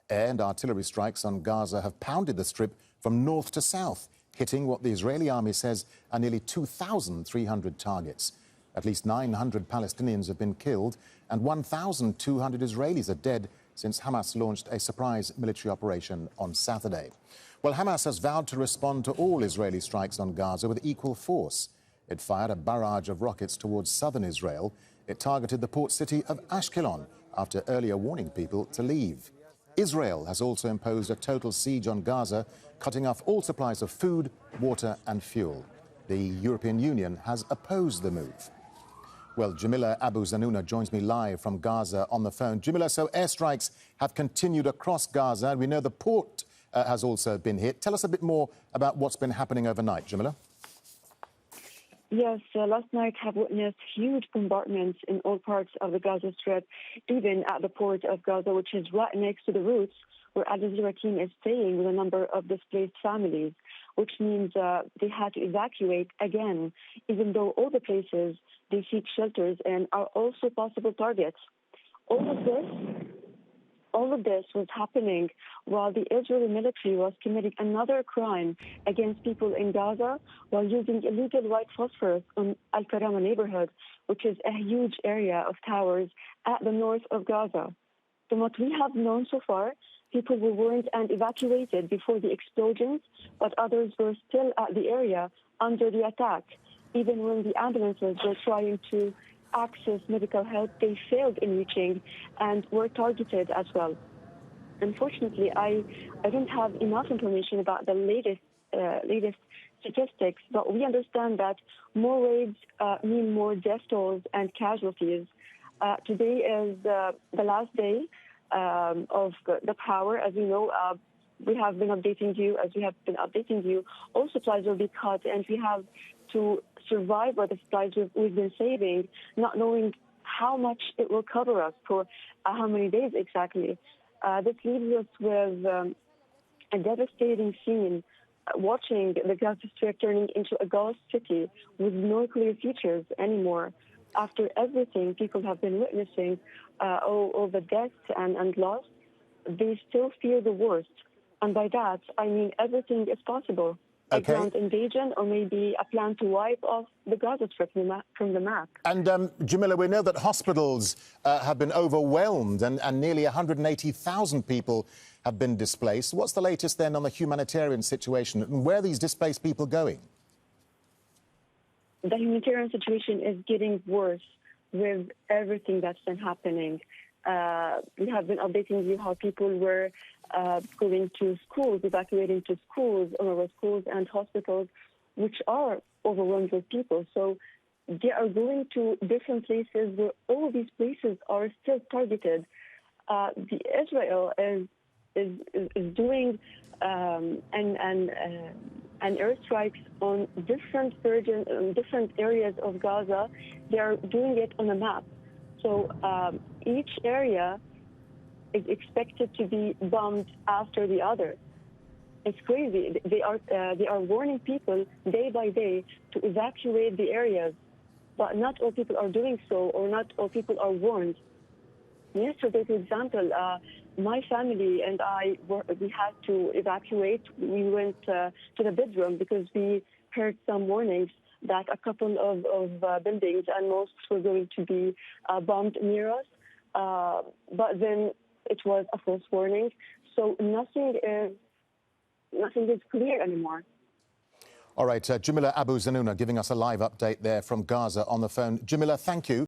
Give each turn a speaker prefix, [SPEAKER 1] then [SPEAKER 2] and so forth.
[SPEAKER 1] Air and artillery strikes on Gaza have pounded the Strip from north to south, hitting what the Israeli army says are nearly 2,300 targets. At least 900 Palestinians have been killed and 1,200 Israelis are dead since Hamas launched a surprise military operation on Saturday. Well, Hamas has vowed to respond to all Israeli strikes on Gaza with equal force. It fired a barrage of rockets towards southern Israel. It targeted the port city of Ashkelon after earlier warning people to leave. Israel has also imposed a total siege on Gaza, cutting off all supplies of food, water and fuel. The European Union has opposed the move. Well, Jamileh Abu Zanoona joins me live from Gaza on the phone. Jamileh, so airstrikes have continued across Gaza. We know the port has also been hit. Tell us a bit more about what's been happening overnight, Jamileh.
[SPEAKER 2] Yes, last night have witnessed huge bombardments in all parts of the Gaza Strip, even at the port of Gaza, which is right next to the routes where Al Jazeera team is staying with a number of displaced families, which means they had to evacuate again, even though all the places they seek shelters and are also possible targets. All of this was happening while the Israeli military was committing another crime against people in Gaza while using illegal white phosphorus on Al-Karama neighborhood, which is a huge area of towers at the north of Gaza. From what we have known so far, people were warned and evacuated before the explosions, but others were still at the area under the attack. Even when the ambulances were trying to access medical help, they failed in reaching and were targeted as well. Unfortunately, I don't have enough information about the latest statistics, but we understand that more raids mean more death tolls and casualties. Today is the last day of the power. As you know, we have been updating you. All supplies will be cut, and we have to survive by the supplies we've been saving, not knowing how much it will cover us for how many days exactly. This leaves us with a devastating scene, watching the Gaza Strip turning into a ghost city with no clear features anymore. After everything people have been witnessing, all the deaths and loss, they still fear the worst. And by that, I mean everything is possible. A ground invasion or maybe a plan to wipe off the Gaza Strip from the map. And
[SPEAKER 1] Jamileh, we know that hospitals have been overwhelmed and nearly 180,000 people have been displaced. What's the latest then on the humanitarian situation and where are these displaced people going?
[SPEAKER 2] The humanitarian situation is getting worse with everything that's been happening. We have been updating you how people were going to schools, evacuating to schools, schools and hospitals, which are overwhelmed with people. So they are going to different places where all these places are still targeted. Israel is doing an airstrikes on different areas of Gaza. They are doing it on a map. So each area is expected to be bombed after the other. It's crazy. They are warning people day by day to evacuate the areas, but not all people are doing so, or not all people are warned. Yesterday, for example, my family and I we had to evacuate. We went to the bedroom because we heard some warnings that a couple of buildings and mosques were going to be bombed near us. But then it was a false warning. So nothing is clear anymore.
[SPEAKER 1] All right, Jamileh Abu Zanoona giving us a live update there from Gaza on the phone. Jamileh, thank you.